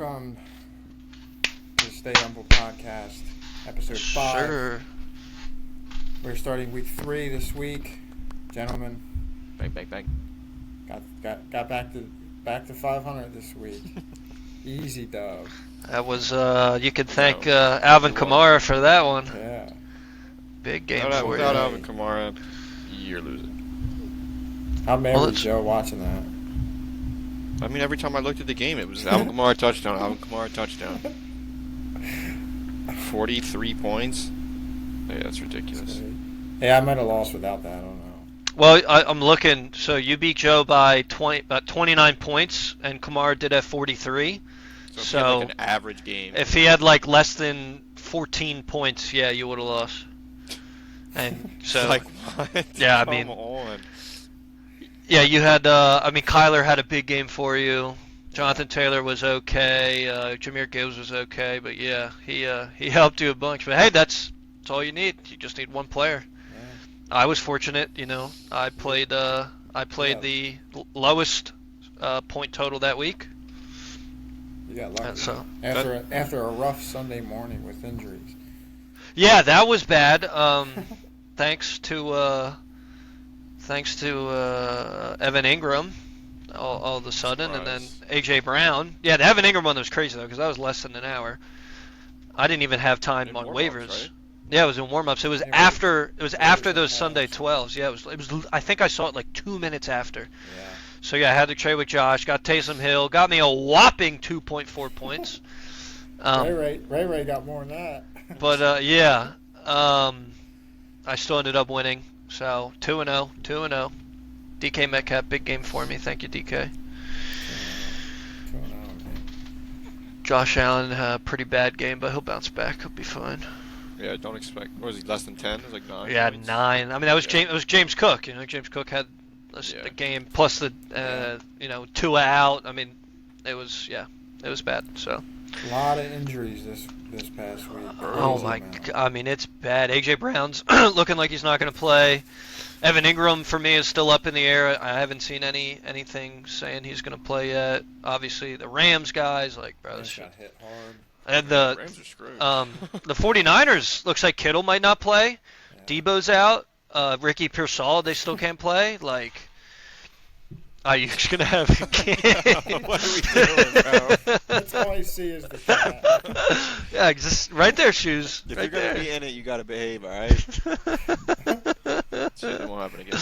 welcome to the Stay Humble podcast, episode 5. Sure. We're starting week 3 this week, gentlemen. Bang. Got back to 500 this week. Easy dub. That was you could thank Alvin Kamara for that one. Yeah. Big game Without for you. Alvin Kamara, you're losing. How mad was Joe watching that? I mean, every time I looked at the game, it was Alvin Kamara touchdown. 43 points? Yeah, that's ridiculous. Yeah, I might have lost without that. I don't know. Well, I'm looking. So you beat Joe by about 29 points, and Kamara did have 43. So if he had like an average game. If he had like less than 14 points, yeah, you would have lost. And so, like, what? Yeah, I Come mean, on. yeah, you had. Kyler had a big game for you. Jonathan Taylor was okay. Jameer Gibbs was okay, but yeah, he helped you a bunch. But hey, that's all you need. You just need one player. Yeah. I was fortunate, I played the lowest point total that week. You got lucky. So after a rough Sunday morning with injuries. yeah, that was bad. Thanks to Evan Ingram, all of a sudden, and then AJ Brown. Yeah, the Evan Ingram one was crazy though, because that was less than an hour. I didn't even have time on waivers. Right? Yeah, it was in warm-ups. It was after those Sunday 12s. Yeah, it was. I think I saw it like 2 minutes after. Yeah. So yeah, I had to trade with Josh. Got Taysom Hill. Got me a whopping 2.4 points. Ray got more than that. But I still ended up winning. So 2-0. DK Metcalf, big game for me. Thank you, DK. 2-0, Josh Allen had a pretty bad game, but he'll bounce back. He'll be fine. Yeah, don't expect. What was he, less than 10? It was like 9. Yeah, points. 9. I mean, that was James. It was James Cook. James Cook had the game plus the 2 out. I mean, it was bad. So. A lot of injuries this past week. Oh my God! I mean, it's bad. AJ Brown's looking like he's not going to play. Evan Ingram for me is still up in the air. I haven't seen anything saying he's going to play yet. Obviously, the Rams guys, bro, this got hit hard. And the Rams are screwed. The 49ers looks like Kittle might not play. Yeah. Debo's out. Ricky Pearsall, they still can't play. Are you just gonna have a game? What are we doing, bro? That's all I see is the cat. Yeah, just right there, shoes. If right you're there. gonna be in it, you gotta behave, all right? Shit, it won't happen again.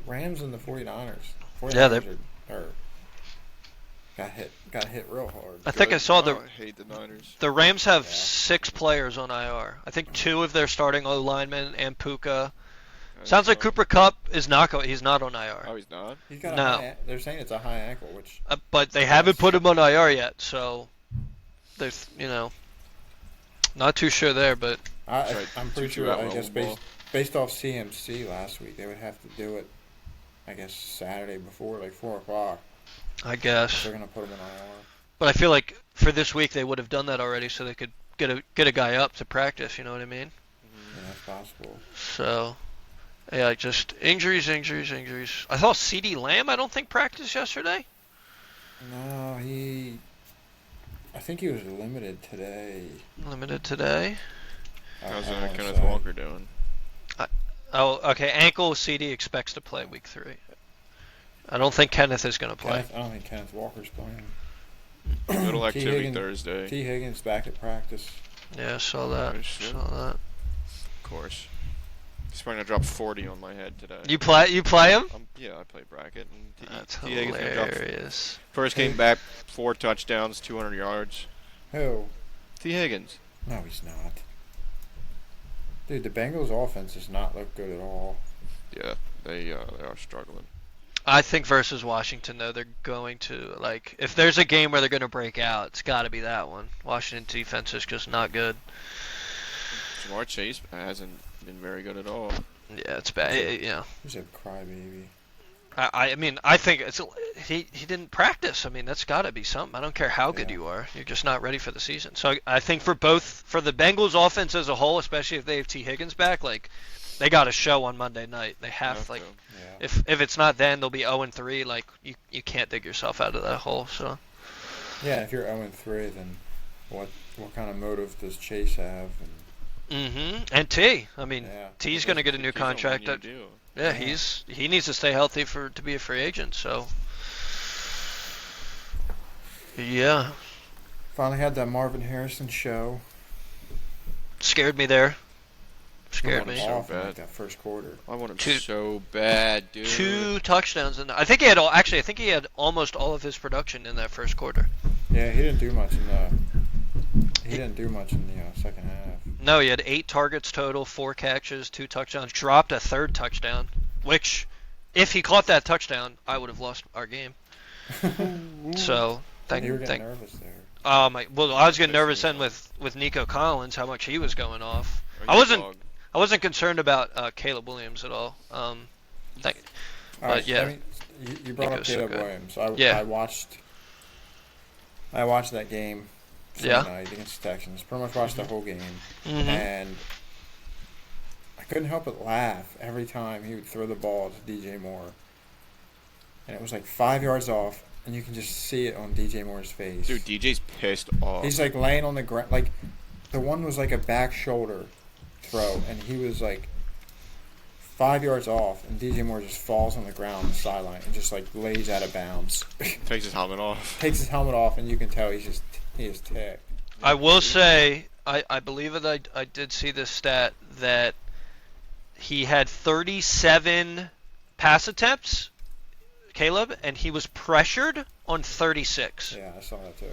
Rams and the 49ers. Yeah, they got hit real hard. I think I saw I hate the Niners. the Rams have 6 players on IR. I think 2 of their starting O linemen and Puka. Sounds like Cooper Kupp is not he's not on IR. Oh, he's not? He's got No. they're saying it's a high ankle, which. But they haven't put him on IR yet, so there's not too sure there, but I'm pretty sure. I guess based off CMC last week, they would have to do it. I guess Saturday before 4:00. I guess. They're gonna put him in IR. But I feel like for this week they would have done that already, so they could get a guy up to practice. You know what I mean? Yeah, that's possible. So. Yeah, just injuries. I saw CeeDee Lamb, I don't think, practiced yesterday. No, I think he was limited today. Limited today? How's Kenneth Walker doing? Oh, okay. Ankle CD expects to play week 3. I don't think Kenneth is going to play. I don't think Kenneth Walker's playing. Little activity Thursday. T. Higgins back at practice. Yeah, saw that. Of course. He's probably gonna drop 40 on my head today. You play him? Yeah, I play bracket. And That's T. Higgins gonna drop hilarious. first game back, 4 touchdowns, 200 yards. Who? T. Higgins. No, he's not. Dude, the Bengals' offense does not look good at all. Yeah, they are struggling. I think versus Washington, though, they're going to, if there's a game where they're going to break out, it's got to be that one. Washington defense is just not good. Jamar Chase hasn't been very good at all. Yeah, it's bad. He's a crybaby. I mean, I think he didn't practice. I mean, that's got to be something. I don't care how good you are. You're just not ready for the season. So I think for the Bengals offense as a whole, especially if they have T. Higgins back, they they got a show on Monday night. They have like, Yeah. if it's not then, they'll be 0-3. Like you can't dig yourself out of that hole. So. Yeah, if you're 0-3, then what kind of motive does Chase have? And T. I mean, Yeah. T's going to get a new contract. Yeah, he needs to stay healthy to be a free agent. So. Yeah. Finally had that Marvin Harrison show. Scared me there. Scared me. So bad. Like that first quarter. I want him so bad, dude. 2 touchdowns in. I think he had almost all of his production in that first quarter. Yeah, he didn't do much in the second half. No, he had 8 targets total, 4 catches, 2 touchdowns. Dropped a 3rd touchdown, which, if he caught that touchdown, I would have lost our game. So, you were getting nervous there. I was getting nervous then with Nico Collins, how much he was going off. I wasn't concerned about Caleb Williams at all. But yeah. I mean, you brought up Caleb Williams. I watched that game Sunday night against the Texans. Pretty much watched the whole game, and I couldn't help but laugh every time he would throw the ball to DJ Moore, and it was like 5 yards off. And you can just see it on DJ Moore's face. Dude, DJ's pissed off. He's like laying on the ground. Like, the one was like a back shoulder throw, and he was like 5 yards off, and DJ Moore just falls on the ground on the sideline and just like lays out of bounds. Takes his helmet off. And you can tell he is ticked. I will say, I believe that I did see this stat that he had 37 pass attempts, Caleb, and he was pressured on 36. Yeah, I saw that too.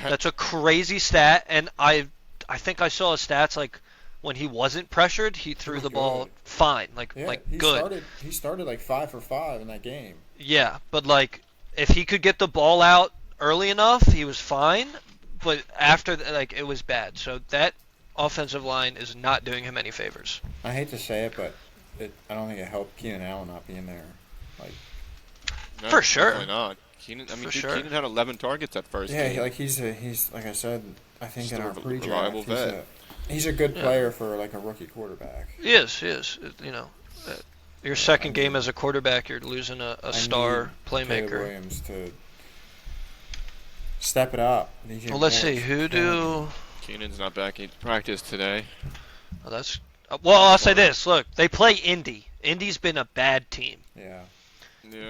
That's a crazy stat, and I think I saw his stats like when he wasn't pressured, he threw the ball fine, good. He started like 5 for 5 in that game. Yeah, but like if he could get the ball out early enough, he was fine. But after it was bad. So that offensive line is not doing him any favors. I hate to say it, but I don't think it helped Keenan Allen not being there. No, for sure. Definitely not. Keenan had 11 targets that first game. Yeah, he's like I said, I think in our pre-draft, he's a good player for like a rookie quarterback. He is. Your second game as a quarterback, you're losing a star playmaker. Caleb Williams to step it up. Let's see. Keenan's not back. He practiced today. I'll say this. Look, they play Indy. Indy's been a bad team. Yeah.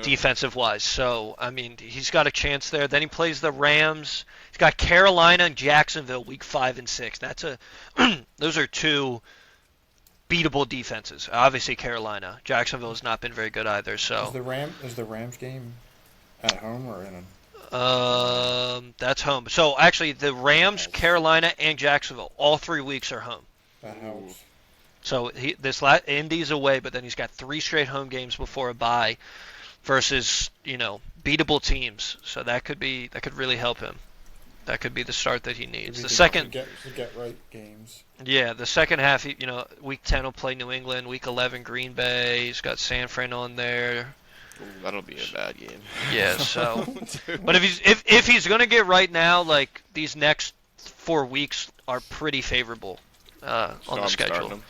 Defensive-wise. So, I mean, he's got a chance there. Then he plays the Rams. He's got Carolina and Jacksonville week 5 and 6. Those are 2 beatable defenses. Obviously, Carolina. Jacksonville has not been very good either. So is the Rams game at home or in a... That's home. So, actually, the Rams, Carolina, and Jacksonville, all 3 weeks are home. That helps. So Indy's away, but then he's got 3 straight home games before a bye versus, beatable teams. So that could really help him. That could be the start that he needs. The second get right games. Yeah, the second half, week 10 will play New England, week 11 Green Bay. He's got San Fran on there. Ooh, that'll be a bad game. Yeah, so but if he's going to get right now, like these next 4 weeks are pretty favorable on the schedule.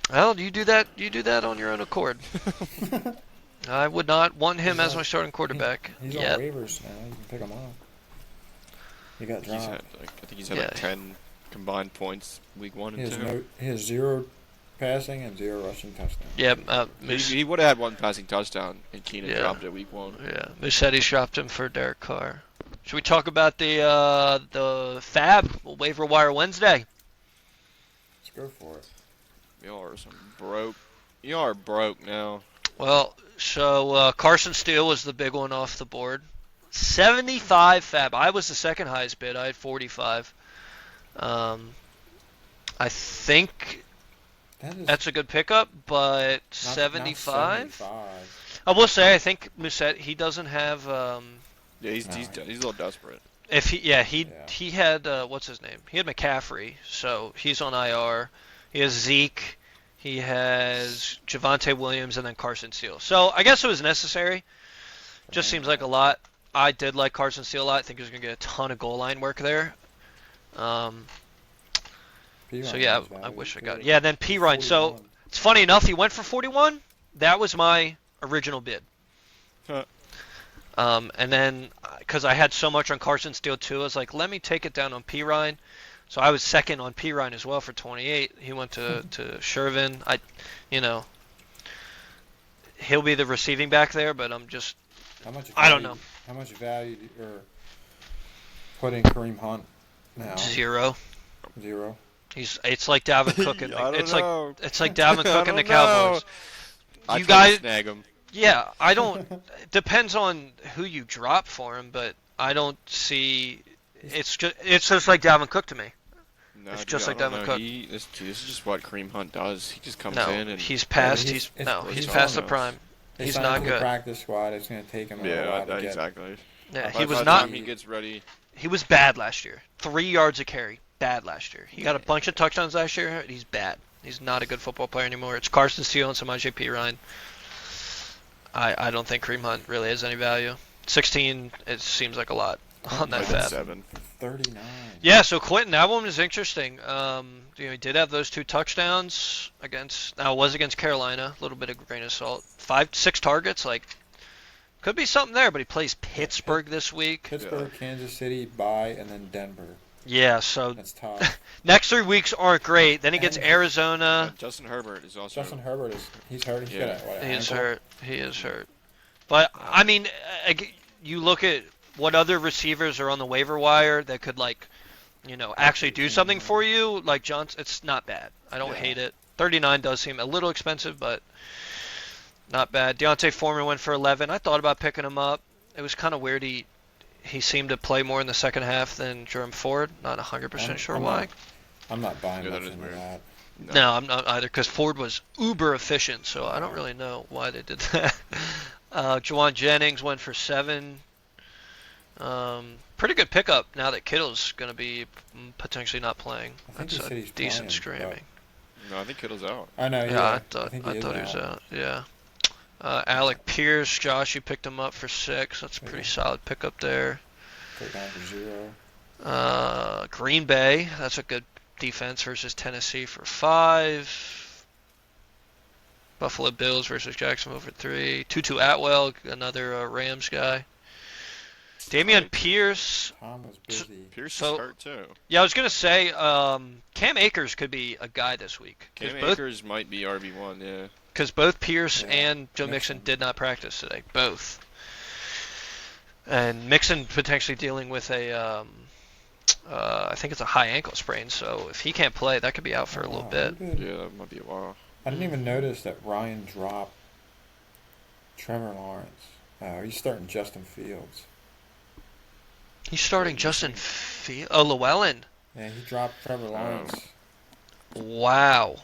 Well, you do that. You do that on your own accord. I would not want him as my starting quarterback. He's on waivers now. You can pick him up. He got dropped. I think he's had 10 combined points week 1 and 2. He has 0 passing and 0 rushing touchdowns. Yeah, he would have had 1 passing touchdown, and Keenan dropped it week 1. Yeah, Mussetti's dropped him for Derek Carr. Should we talk about the Fab waiver wire Wednesday? Let's go for it. You are broke now. Well, so Carson Steele was the big one off the board. 75 Fab. I was the second highest bid. I had 45. I think that's a good pickup, but 75? I will say I think Musset, he doesn't have. He's a little desperate. He had what's his name? He had McCaffrey, so he's on IR. He has Zeke. He has Javonte Williams and then Carson Steele. So I guess it was necessary. Just seems like a lot. I did like Carson Steele a lot. I think he was going to get a ton of goal line work there. People So yeah, I wish I got it. Yeah, then P Ryan. So it's funny enough, he went for 41. That was my original bid. Huh. And then because I had so much on Carson Steele too, I was like, let me take it down on P Ryan. So I was second on P Ryan as well for 28. He went to Shervin. He'll be the receiving back there, but I'm just. I don't know. How much value or put in Kareem Hunt now? 0. It's like Dalvin Cook and it's like Dalvin Cook and the Cowboys. You guys snag him. Yeah, I don't. It depends on who you drop for him, but I don't see. It's just like Dalvin Cook to me. No, it's dude, just like Dalvin Cook. This is just what Kareem Hunt does. He just comes no, in and he's past. He's past the prime. He's not good. The practice squad. It's going to take him a while to exactly. Yeah, he was not. He gets ready. He was bad last year. 3 yards a carry. Bad last year. He got a bunch of touchdowns last year. He's bad. He's not a good football player anymore. It's Carson Steele and Samaje Perine. I don't think Kareem Hunt really has any value. 16, it seems like a lot on that fab. 39. Yeah, so Quentin, that one was interesting. He did have those 2 touchdowns against Carolina. A little bit of grain of salt. 6 targets, could be something there. But he plays Pittsburgh this week. Pittsburgh, Kansas City, bye, and then Denver. Yeah, so that's tough. Next 3 weeks aren't great. Then he gets Arizona. Justin Herbert is also. He's hurt. He's hurt. He is hurt. But I mean, you look at what other receivers are on the waiver wire that could actually do something for you. Like Johnson, it's not bad. I don't hate it. 39 does seem a little expensive, but not bad. Deontay Foreman went for 11. I thought about picking him up. It was kind of weird. He seemed to play more in the second half than Jerome Ford. Not 100% sure why. I'm not buying much into that. No, I'm not either, because Ford was uber efficient, so I don't really know why they did that. Juwan Jennings went for 7. Pretty good pickup now that Kittle's going to be potentially not playing. That's a decent screaming. No, I think Kittle's out. I know. Yeah, I thought he was out. Yeah. Alec Pierce, Josh, you picked him up for 6. That's a pretty solid pickup there. Take down for 0. Green Bay, that's a good defense versus Tennessee for 5. Buffalo Bills versus Jacksonville for 3. Tutu Atwell, another Rams guy. Damian Pierce. Tom was busy. Pierce is hurt too. Yeah, I was gonna say Cam Akers could be a guy this week. Cam Akers might be RB1, yeah. Because both Pierce and Joe Mixon did not practice today. Both. And Mixon potentially dealing with a, I think it's a high ankle sprain. So if he can't play, that could be out for a little bit. Yeah, that might be a while. I didn't even notice that Ryan dropped Trevor Lawrence. He's starting Justin Fields. He's starting Justin Fields. Oh, Llewellyn. Yeah, he dropped Trevor Lawrence. Wow.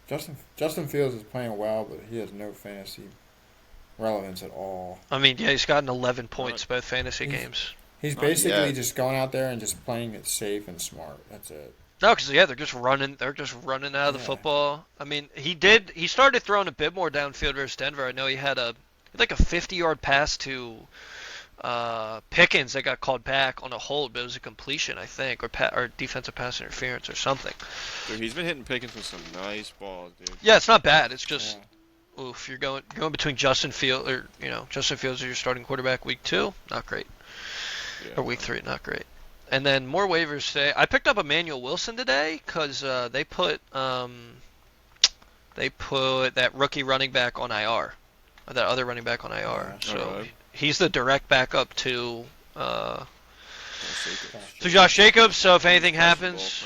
Justin Fields is playing well, but he has no fantasy relevance at all. I mean, yeah, he's gotten 11 points both fantasy games. He's basically just going out there and just playing it safe and smart. That's it. No, because they're just running. They're just running out of the football. I mean, he started throwing a bit more downfield versus Denver. I know he had a 50-yard pass to Pickens that got called back on a hold, but it was a completion, I think, or defensive pass interference or something. Dude, he's been hitting Pickens with some nice balls, dude. Yeah, it's not bad. It's just, oof, you're going between Justin Fields is your starting quarterback week 2, not great, or week 3, not great. And then more waivers today. I picked up Emmanuel Wilson today because they put that rookie running back on IR, or that other running back on IR. So he's the direct backup to Josh Jacobs. So if anything happens,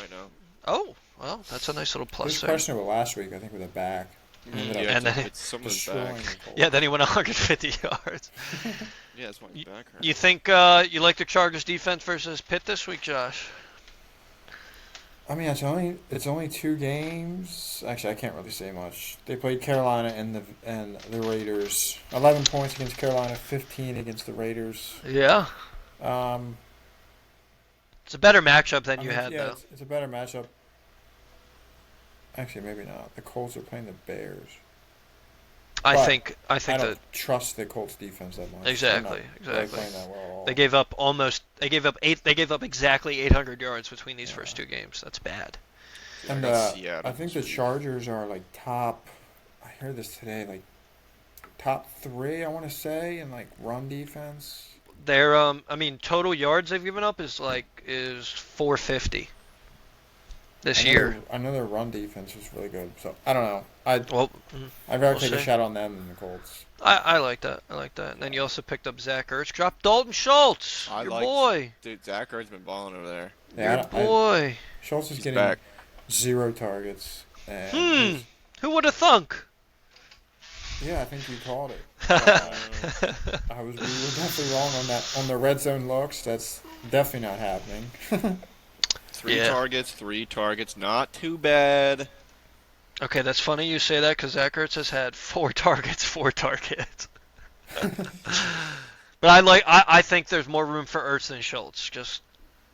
well, that's a nice little plus. He was questionable last week, I think, with a back. And then then he went 150 yards. Yeah, that's my back hurt. You think you like the Chargers defense versus Pitt this week, Josh? I mean, it's only 2 games. Actually, I can't really say much. They played Carolina and the Raiders. 11 points against Carolina, 15 against the Raiders. Yeah. It's a better matchup than you had, though. It's a better matchup. Actually, maybe not. The Colts are playing the Bears. I think I don't trust the Colts defense that much. Exactly. Really playing that well. They gave up exactly 800 yards between these first 2 games. That's bad. And Seattle I think this the week. Chargers are like top. I heard this today, like top 3. I want to say in like run defense. Their total yards they've given up is 450 this year. I know their run defense is really good. So I don't know. I'd Well, rather we'll take a see. shot on them than the Colts. I like that. I like that. And then you also picked up Zach Ertz. Dropped Dalton Schultz. Your boy. Dude, Zach Ertz been balling over there. Your boy. Schultz is He's getting back. 0 targets. And Who would have thunk? yeah, I think you called it. We were definitely wrong on that. On the red zone looks, that's definitely not happening. 3 targets, not too bad. Okay, that's funny you say that because Zach Ertz has had 4 targets. But I think there's more room for Ertz than Schultz, just,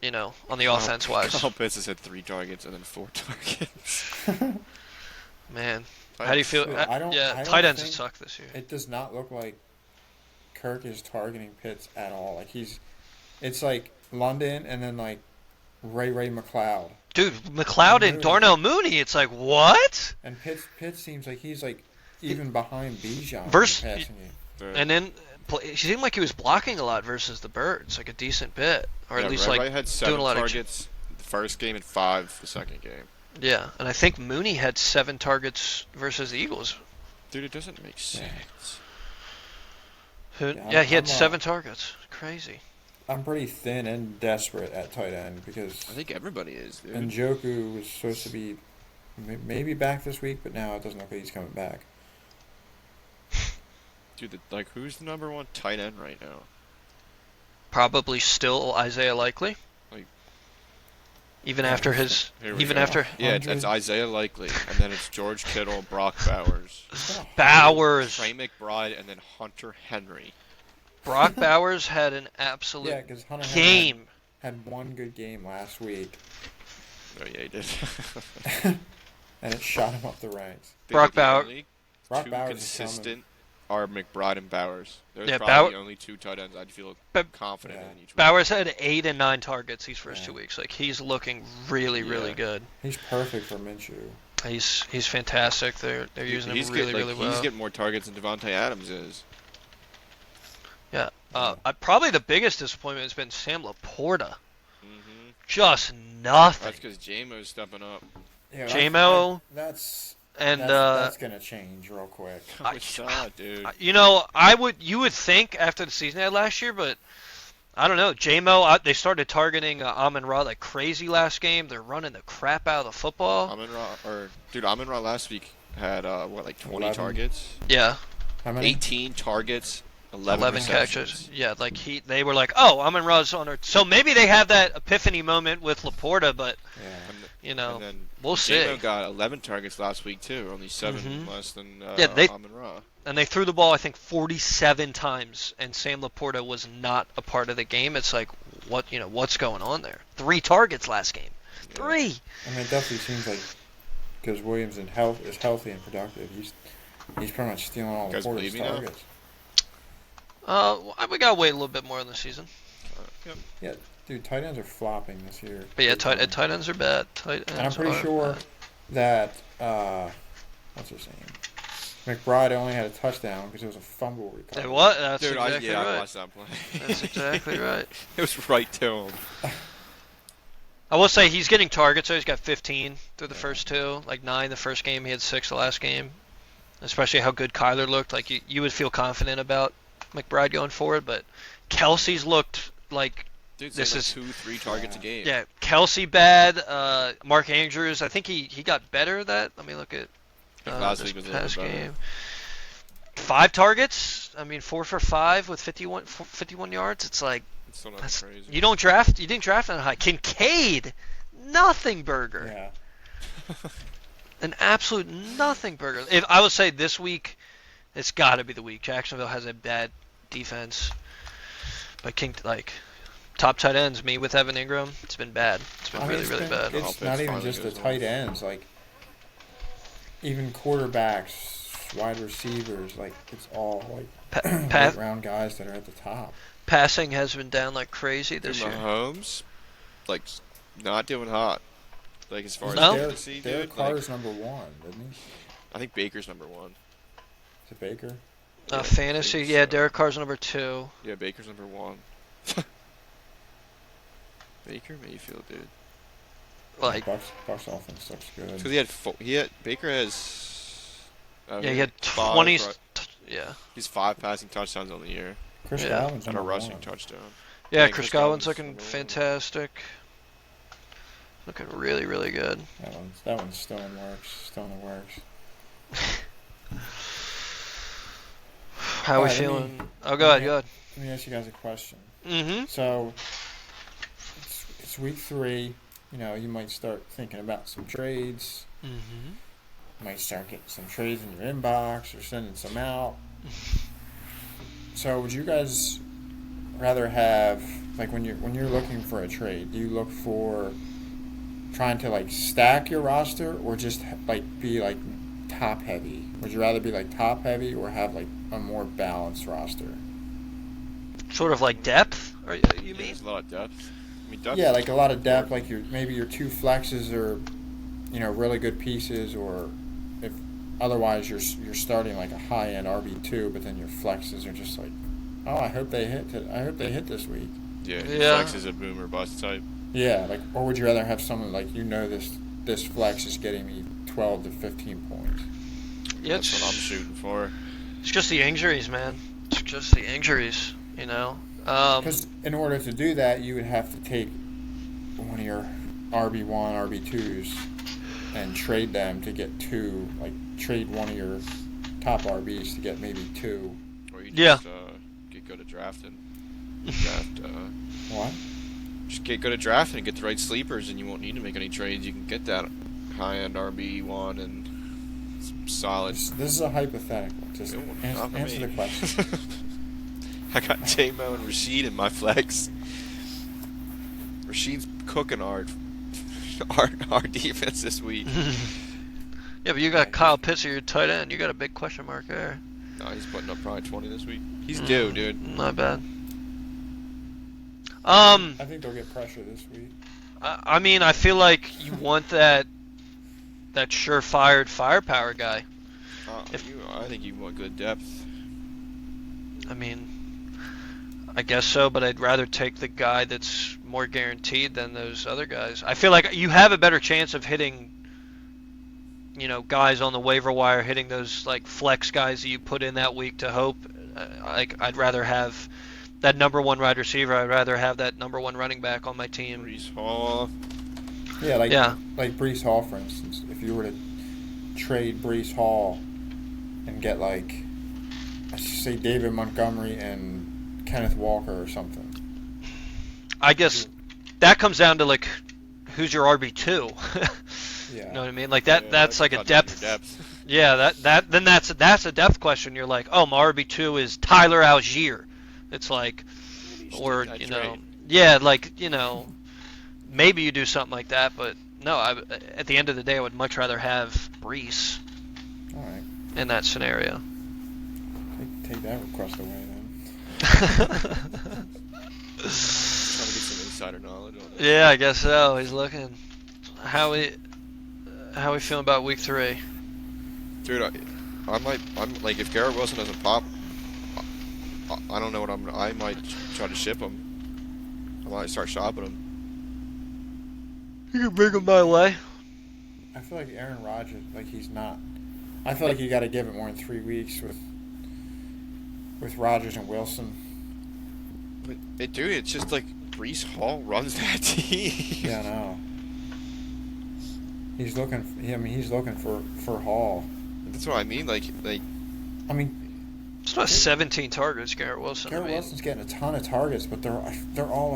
on the offense wise. Kyle Pitts has had 3 targets and then 4 targets. Man, how do you feel? I don't tight ends think- suck this year. It does not look like Kirk is targeting Pitts at all. Like it's like London and then like Ray McLeod. Dude, McLeod and Darnell Mooney, it's like, what? And Pitts seems like he's like even behind Bijan in Versus- the passing game. And then it seemed like he was blocking a lot versus the Birds, like a decent bit, or at least Ray had 7 doing a lot targets the first game and 5 the second game. Yeah, and I think Mooney had 7 targets versus the Eagles. Dude, it doesn't make sense. Yeah, he had 7 targets. Crazy. I'm pretty thin and desperate at tight end because I think everybody is, dude. Njoku was supposed to be maybe back this week, but now it doesn't look like he's coming back. Dude, who's the number 1 tight end right now? Probably still Isaiah Likely. Even after his, Yeah, it's Isaiah Likely, and then it's George Kittle, Brock Bowers, Trey McBride, and then Hunter Henry. Brock Bowers had an absolute Hunter game. Had one good game last week. Oh yeah, he did. And it shot him up the ranks. Brock Bowers. Brock Two Bowers consistent are McBride and Bowers. They're probably the only 2 tight ends I'd feel confident in each week. Bowers had 8 and 9 targets these first 2 weeks. Like, he's looking really good. He's perfect for Minshew. He's fantastic. They're using him really well. He's getting more targets than Devontae Adams is. Yeah. Probably the biggest disappointment has been Sam Laporta. Just nothing. That's because J-Mo's stepping up. Yeah, J-Mo. That's that's gonna change real quick. It's not, dude. You would think after the season they had last year, but I don't know. J-Mo, they started targeting Amon-Ra like crazy last game. They're running the crap out of the football. Amon-Ra last week had 20 11. targets. Yeah. How many? 18 targets. 11 catches. Yeah, they were like, oh, Amon-Ra's on her. So maybe they have that epiphany moment with Laporta, but And then we'll see. J-Mo got 11 targets last week too, only 7 less than Amon-Ra. And they threw the ball, I think, 47 times, and Sam Laporta was not a part of the game. It's like, what's going on there? 3 targets last game. 3. I mean, it definitely seems like because Williams is healthy and productive, he's pretty much stealing all the Laporta's targets. We gotta wait a little bit more in the season. Yeah, dude, tight ends are flopping this year. But yeah, tight ends are bad. Tight ends and I'm pretty sure that what's his name? McBride only had a touchdown because it was a fumble recovery. What? That's Dude, exactly right. I watched that play. That's exactly right. It was right to him. I will say he's getting targets, so he's got 15 through the first 2. Like 9 the first game, he had 6 the last game. Especially how good Kyler looked. Like you would feel confident about McBride going forward, but Kelsey's looked like this is 2-3 targets a game. Yeah, Kelsey bad. Mark Andrews, I think he got better at that. Let me look at last week was past game. 5 targets. I mean, 4 for 5 with 51 yards. It's like that's crazy. You didn't draft that high. Kincaid, nothing burger. Yeah. An absolute nothing burger. If I would say this week, it's got to be the week. Jacksonville has a bad defense, but top tight ends. Me with Evan Ingram, it's been bad. It's been really bad. It's not even just the tight ends. Like even quarterbacks, wide receivers. Like it's all like late round guys that are at the top. Passing has been down like crazy this year. Mahomes, not doing hot. Like as far as fantasy, Derek Carr's number 1, isn't he? I think Baker's number 1. Is it Baker? Yeah, fantasy, yeah. So. Derek Carr's number 2. Yeah, Baker's number 1. Baker Mayfield, dude. Like Bucks offense looks good. Because Baker has. He had 20. Yeah. He's 5 passing touchdowns on the year. Chris Godwin's and a rushing touchdown. Yeah, Chris Godwin's looking fantastic. Looking really, really good. That one's still in the works. How are we feeling? Go ahead. Let me ask you guys a question. Mm-hmm. So, it's week 3. You know, you might start thinking about some trades. Mm-hmm. You might start getting some trades in your inbox or sending some out. So, would you guys rather have, like, when you're looking for a trade, do you look for trying to, like, stack your roster or just, like, be, like, top heavy? Would you rather be, like, top heavy or have, like, a more balanced roster? Sort of like depth? Or you mean? There's a lot of depth. Yeah, like a lot of depth. Like maybe your 2 flexes are, you know, really good pieces, or if otherwise you're starting like a high end RB2, but then your flexes are just like, oh, I hope they hit this week. Yeah. Flex is a boomer bust type. Yeah, like, or would you rather have someone like, you know, this flex is getting me 12 to 15 points? Yeah, that's what I'm shooting for. It's just the injuries, man. It's just the injuries, you know. Because in order to do that, you would have to take one of your RB1, RB2s and trade them to get 2. Like, trade one of your top RBs to get maybe 2. Or you just get good at drafting. What? Just get good at drafting and get the right sleepers, and you won't need to make any trades. You can get that high-end RB1 and solid. This is a hypothetical. Just answer the question. I got J-Mo and Rashid in my flex. Rashid's cooking our defense this week. Yeah, but you got Kyle Pitts, your tight end. You got a big question mark there. No, he's putting up probably 20 this week. He's due, dude. Not bad. I think they'll get pressure this week. I mean, I feel like you want that surefire firepower guy. I think you want good depth. I mean, I guess so, but I'd rather take the guy that's more guaranteed than those other guys. I feel like you have a better chance of hitting, you know, guys on the waiver wire, hitting those like flex guys that you put in that week to hope. Like, I'd rather have that number 1 wide receiver. I'd rather have that number 1 running back on my team. Breece Hall. Yeah, like Breece Hall, for instance. If you were to trade Breece Hall and get, like, let's just say David Montgomery and Kenneth Walker or something. I guess that comes down to, like, who's your RB2? Yeah. You know what I mean? Like that's like a depth. Yeah, then that's a depth question. You're like, oh, my RB2 is Tyler Algier. It's like, or you know, trade. Yeah, like, you know, maybe you do something like that, but no. At the end of the day, I would much rather have Breece. All right. In that scenario. Take that request away then. Trying to get some insider knowledge on that. Yeah, I guess so. He's looking. How we feeling about week 3? Dude, I'm like, if Garrett Wilson doesn't pop, I don't know what I might try to ship him. I might start shopping him. You can bring him my way. I feel like Aaron Rodgers, like, he's not. I feel like you got to give it more than 3 weeks with Rodgers and Wilson. But dude, it's just like Breece Hall runs that team. Yeah, I know. He's looking for Hall. That's what I mean. Like. I mean, it's not 17 targets, Garrett Wilson. Garrett Wilson's getting a ton of targets, but they're all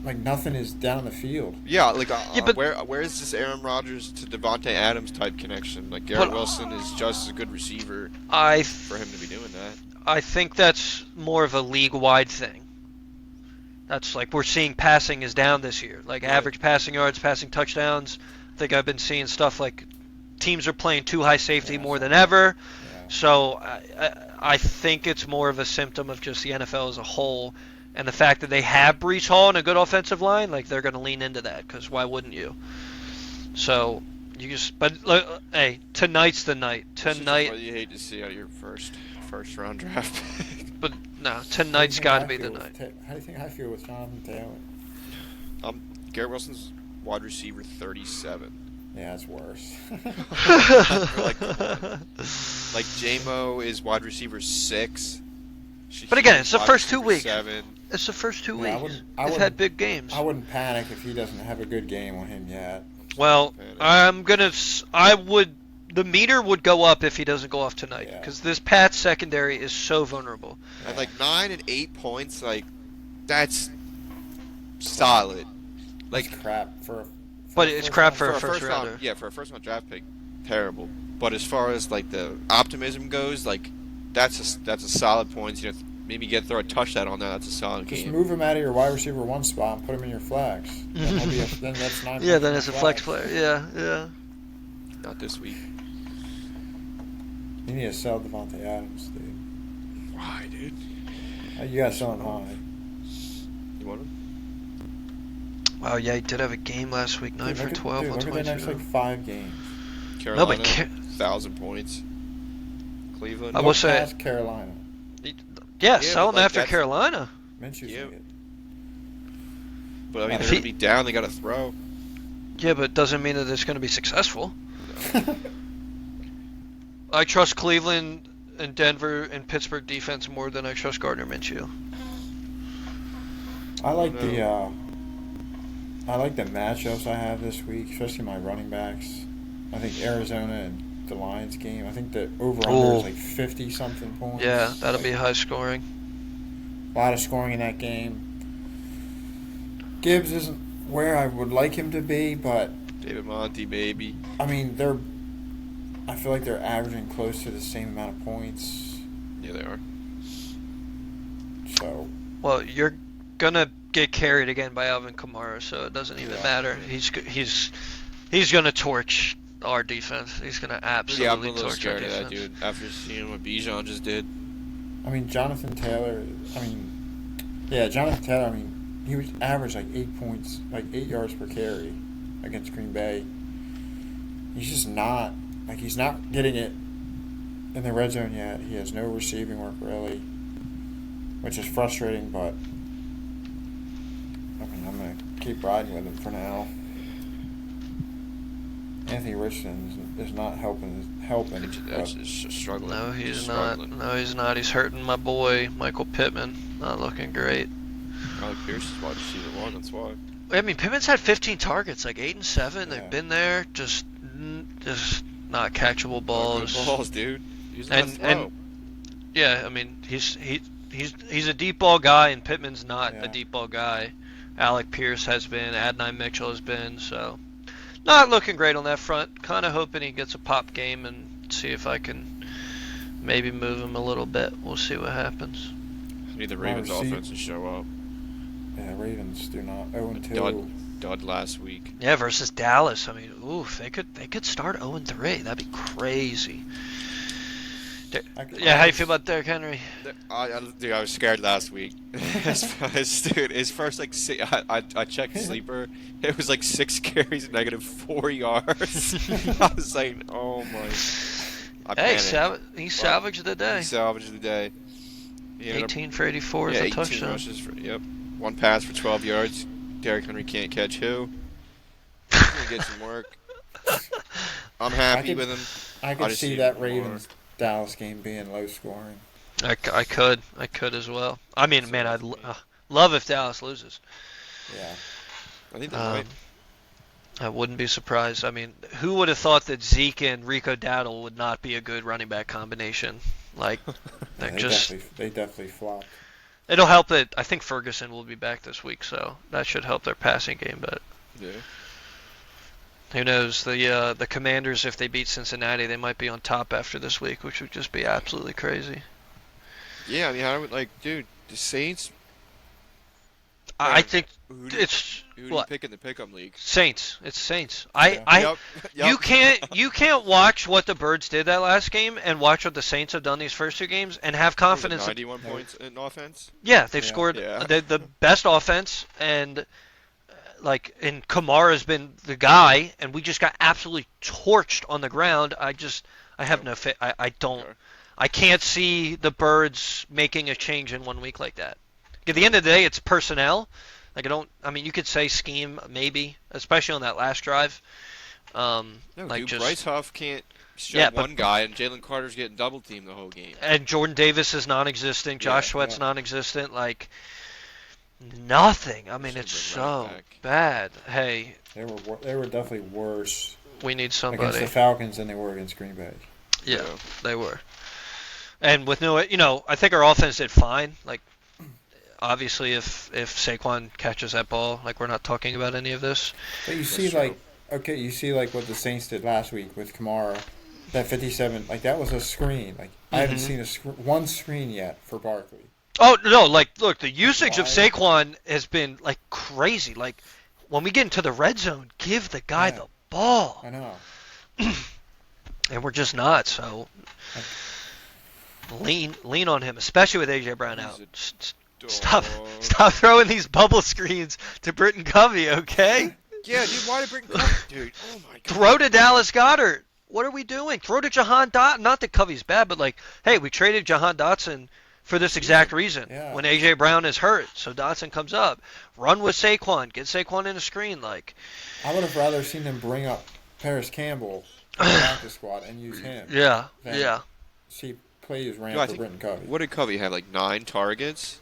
like nothing is down the field. Yeah, like where is this Aaron Rodgers to Devontae Adams type connection? Like, Garrett Wilson is just a good receiver for him to be doing that. I think that's more of a league-wide thing. That's like, we're seeing passing is down this year. Like, average passing yards, passing touchdowns. I think I've been seeing stuff like teams are playing too high safety more than ever. Yeah. So I think it's more of a symptom of just the NFL as a whole. And the fact that they have Breece Hall and a good offensive line, like, they're going to lean into that, because why wouldn't you? So you just, but hey, tonight's the night. This is Tonight, what you hate to see out of your first round draft pick. but no, How do you tonight's think got to I be the feel with night. How do you think I feel with Jonathan Taylor? Garrett Wilson's wide receiver 37. Yeah, it's worse. Like, like J-Mo is wide receiver 6. But again, it's the wide first 2 receiver weeks. 7. It's the first 2 Yeah, weeks. I They've wouldn't- had big games. I wouldn't panic if he doesn't have a good game on him yet. Well, the meter would go up if he doesn't go off tonight, Yeah. because this Pats secondary is so vulnerable. At like 9 and 8 points, like that's solid. Like It's crap for But a it's first crap round for a pick. first round, rounder. yeah, for a first round draft pick, terrible. But as far as like the optimism goes, like that's a solid point. You know, maybe throw a touchdown on that. That's a solid Just game. move him out of your wide receiver 1 spot and put him in your flex. Then, then that's 9 Yeah, points then in it's a the flex player. Yeah. Not this week. You need to sell Devontae Adams, dude. Why, dude? You gotta sell him high. You want him? Wow, yeah, he did have a game last week, 9 Dude, for look at- 12, dude, look at the next 122. 5 games. Carolina, Ca- 1,000 points. Cleveland. I will say- Past Carolina. Yeah, sell but, him like, after that's- Carolina. Minshew's Yeah. gonna get- But I mean, If they're he- gonna be down. They gotta throw. Yeah, but it doesn't mean that it's going to be successful. I trust Cleveland and Denver and Pittsburgh defense more than I trust Gardner Minshew. I like the matchups I have this week, especially my running backs. I think Arizona and the Lions game. I think the over/under is like 50 something points. Yeah, that'll be Like, high scoring. a lot of scoring in that game. Gibbs isn't where I would like him to be, but David Monty, baby. I mean I feel like they're averaging close to the same amount of points. Yeah, they are. So Well, you're gonna get carried again by Alvin Kamara, so it doesn't even Yeah. matter. He's gonna torch our defense. He's gonna absolutely Yeah, I'm a little torch our scared of that, defense. dude. After seeing what Bijan just did. I mean Jonathan Taylor. Jonathan Taylor. I mean he was averaged like 8 points, like 8 yards per carry against Green Bay. He's just not he's not getting it in the red zone yet. He has no receiving work really, which is frustrating. But I mean, I'm gonna keep riding with him for now. Anthony Richardson is not helping. That's just struggling. No, he's Just not. struggling. No, he's not. He's hurting my boy Michael Pittman. Not looking great. Alec Pierce is wide receiver 1. That's why. I mean, Pittman's had 15 targets, like 8 and 7. Yeah. They've been there, just not catchable balls. Good balls, dude. He's not And throw. yeah, I mean, he's a deep ball guy, and Pittman's not Yeah. a deep ball guy. Alec Pierce has been, Adonai Mitchell has been, so not looking great on that front. Kind of hoping he gets a pop game and see if I can maybe move him a little bit. We'll see what happens. I need the Ravens receive- offense to show up. Yeah, Ravens do not 0-2. Dud last week. Yeah, versus Dallas. I mean, oof, they could start 0-3. That'd be crazy. Yeah, how you feel about Derrick Henry? Dude, I was scared last week. Dude, his first I checked sleeper. It was like 6 carries, -4 yards. I was like, oh my. I Hey, panicked. he salvaged the day. He salvaged the day. He ended up- 18 for 84 is yeah, a 18 touchdown. rushes for, yep. 1 pass for 12 yards. Derrick Henry can't catch who. He's gonna get some work. I'm happy with him. I I could just see need that more. Ravens Dallas game being low scoring. I could as well. I mean, man, I'd love if Dallas loses. Yeah. I think they might. I wouldn't be surprised. I mean, who would have thought that Zeke and Rico Dowdle would not be a good running back combination? Like, Yeah, they definitely flopped. it'll help that I think Ferguson will be back this week, so that should help their passing game. But Yeah. who knows? The Commanders, if they beat Cincinnati, they might be on top after this week, which would just be absolutely crazy. Yeah, I mean, I would the Saints. I think Who do it's you what pick in the pick'em league? Saints. It's Saints. Yep. You can't watch what the Birds did that last game and watch what the Saints have done these first 2 games and have confidence. 91 points in offense. Yeah, they've Yeah. scored Yeah. the best offense, and and Kamara's been the guy, and we just got absolutely torched on the ground. I have no faith. I don't. Okay. I can't see the Birds making a change in 1 week like that. At the end of the day, it's personnel. Like I mean, you could say scheme maybe, especially on that last drive. No, Like dude, just Bryce Huff can't shut Yeah, but- one guy, and Jalen Carter's getting double teamed the whole game. and Jordan Davis is non-existent. Josh Yeah, Sweat's yeah. non-existent. Like nothing. I mean, Should it's bring right so back. bad. Hey, They were definitely worse we need against somebody. the Falcons than they were against Green Bay. Yeah, they were. And with no, I think our offense did fine. Like, obviously, if Saquon catches that ball, like we're not talking about any of this. But you That's see, true. you see what the Saints did last week with Kamara, that 57, like that was a screen. Like I haven't seen one screen yet for Barkley. Oh no! Like, look, the usage of Why? Saquon has been like crazy. Like, when we get into the red zone, give the guy Yeah. the ball, I know. and we're just not. So lean on him, especially with AJ Brown out. He's Stop throwing these bubble screens to Britton Covey, okay? Yeah, dude, why did Britton Covey? Dude, oh my god. Throw to Dallas Goedert. What are we doing? Throw to Jahan Dotson. Not that Covey's bad, but like, hey, we traded Jahan Dotson for this exact reason. Yeah. When AJ Brown is hurt, so Dotson comes up. Run with Saquon. Get Saquon in a screen. Like, I would have rather seen them bring up Paris Campbell in the practice squad and use him. yeah, Than yeah. See plays ran Yo, I for think- Britton Covey. What did Covey have? Like 9 targets?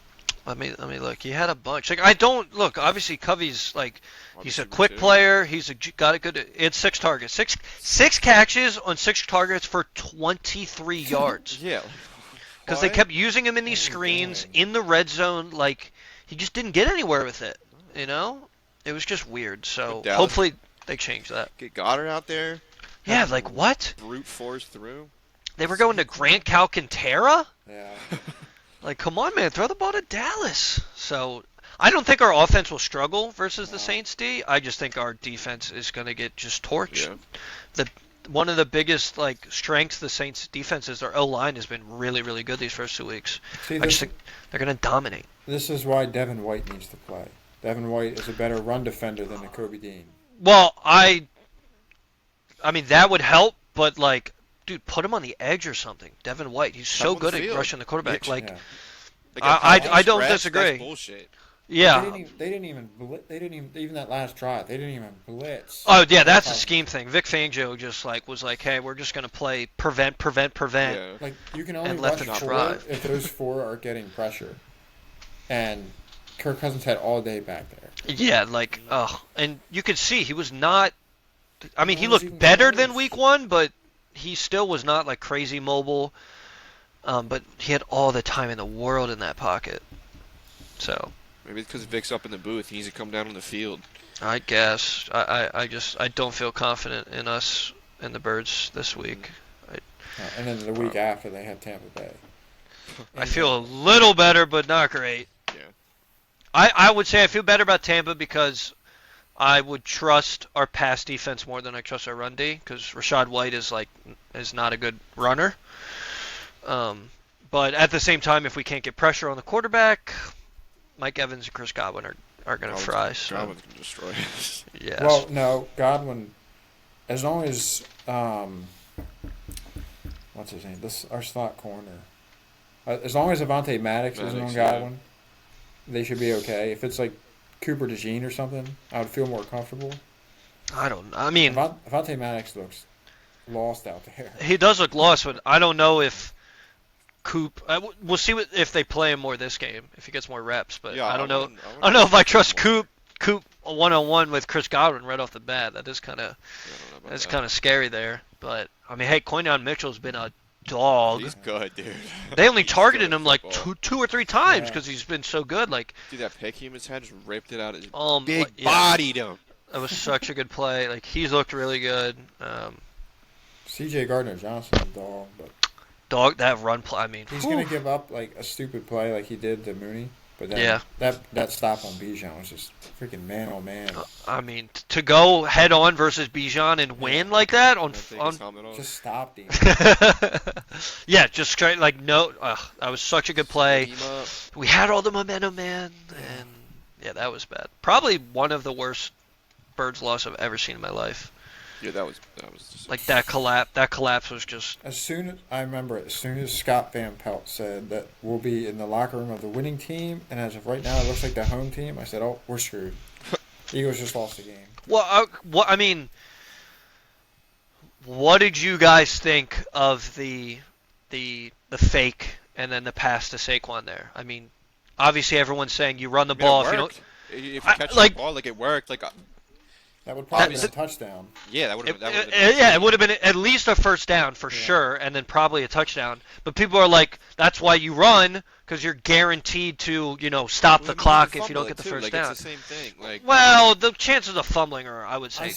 Let me look. He had a bunch. Like, I don't look. Obviously, Covey's like, he's a Obviously, quick too. player. He's got a good. It's 6 targets. Six catches on 6 targets for 23 yards. Yeah. Because they Why? kept using him in these screens in the red zone. Like, he just didn't get anywhere with it. You know, it was just weird. So Dallas- hopefully they change that. Get Goddard out there. Yeah, like what? Brute force through. They were going to Grant Calcantara? Yeah. Like, come on, man, throw the ball to Dallas. So I don't think our offense will struggle versus the Saints D. I just think our defense is going to get just torched. Yeah. One of the biggest like strengths the Saints defense is their O line has been really, really good these first 2 weeks. See, I just this, think they're going to dominate. this is why Devin White needs to play. Devin White is a better run defender than Kobe Dean. Well, I mean that would help, but like, dude, put him on the edge or something. Devin White, he's Have so him on good the at field. rushing the quarterback. Yeah. Like, Yeah. Like I don't stretch, disagree. That's bullshit. yeah. They didn't even that last drive. They didn't even blitz. Oh yeah, that's a scheme thing. Vic Fangio just was like, hey, we're just gonna play prevent. Yeah. Like you can only And let rush them 4 drive. if those 4 are getting pressure. And Kirk Cousins had all day back there. Yeah, like, and you could see he was not. I mean, he He was looked even better close. than week 1, but he still was not like crazy mobile. But he had all the time in the world in that pocket. So Maybe it's because Vic's up in the booth. He needs to come down on the field. I guess I don't feel confident in us and the Birds this week. And then the week after they had Tampa Bay. I feel a little better, but not great. Yeah. I would say I feel better about Tampa because I would trust our pass defense more than I trust our run D because Rashad White is not a good runner. But at the same time, if we can't get pressure on the quarterback, Mike Evans and Chris Godwin are going to fry. So Godwin's going to destroy us. yes. Well, no, Godwin. As long as what's his name? Our slot corner. As long as Avonte Maddox isn't on Maddox, yeah. Godwin, they should be okay. If it's like Cooper DeJean or something, I would feel more comfortable. I mean, Avonte Maddox looks lost out there. he does look lost, but I don't know if Coop. We'll see if they play him more this game if he gets more reps. But Yeah, I don't know. wouldn't- I don't know if I wouldn't trust more. Coop 1-on-1 with Chris Godwin right off the bat. That is kind of I don't know about that's that. kind of scary there. But I mean, hey, Quinyon Mitchell's been a dog. He's good, dude. They only He's targeted good him like football. two or three times Yeah. because he's been so good. Like, Dude, that pick he almost had just ripped it out. His Big big bodied him. That was such a good play. Like, he's looked really good. C.J. Gardner-Johnson, dog, but Dog, that run play. I mean, he's whew. gonna give up like a stupid play like he did to Mooney. But then Yeah. that stop on Bijan was just freaking man oh man. I mean, to go head on versus Bijan and win like that on Can't take his helmet off. Just stopped him. yeah, just straight like no. That was such a good play. Beam up. We had all the momentum, man, and Yeah, that was bad. Probably one of the worst Birds loss I've ever seen in my life. Yeah, that was just Like that collapse was just. As soon as I remember it, as soon as Scott Van Pelt said that we'll be in the locker room of the winning team, and as of right now it looks like the home team, I said, "Oh, we're screwed." Eagles just lost the game. Well, I mean, what did you guys think of the fake and then the pass to Saquon there? I mean, obviously everyone's saying you run the ball if you don't. If you catch the ball, like it worked. Like that would probably been a touchdown. Yeah, that would have. Yeah, it would have been at least a first down for sure, and then probably a touchdown. But people are like, that's why you run, because you're guaranteed to, stop the clock if you don't get the first down. It's the same thing. Well, the chances of fumbling are, I would say,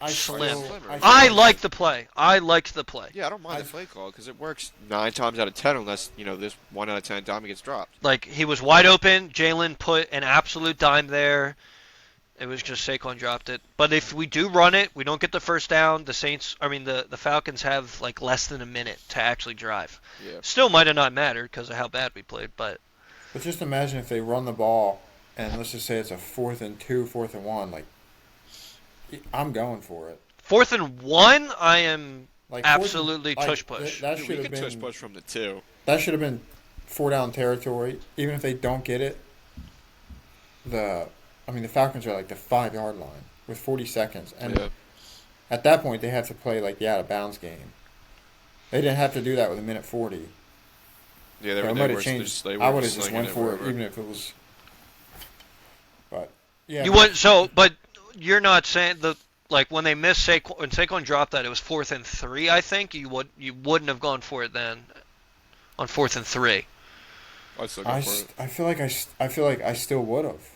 slim. I liked the play. Yeah, I don't mind the play call because it works 9 times out of 10 unless, this 1 out of 10 dime gets dropped. Like, he was wide open. Jalen put an absolute dime there. It was just Saquon dropped it. But if we do run it, we don't get the first down. The Falcons have like less than a minute to actually drive. Yeah. Still might have not mattered because of how bad we played, but just imagine if they run the ball and let's just say it's a 4th and 2, 4th and 1. Like, I'm going for it. 4th and 1, I am absolutely tush push. That should have been tush push from the 2. That should have been 4 down territory. Even if they don't get it, the Falcons are like the 5-yard line with 40 seconds. And at that point, they have to play like the out-of-bounds game. They didn't have to do that with a minute 40. Yeah, they might have changed. I would have just went for it, even if it was. But, yeah. But you're not saying when they missed Saquon, when Saquon dropped that, it was 4th and 3, I think. You wouldn't have gone for it then on 4th and 3. I'd still go for it. I feel like I still would have.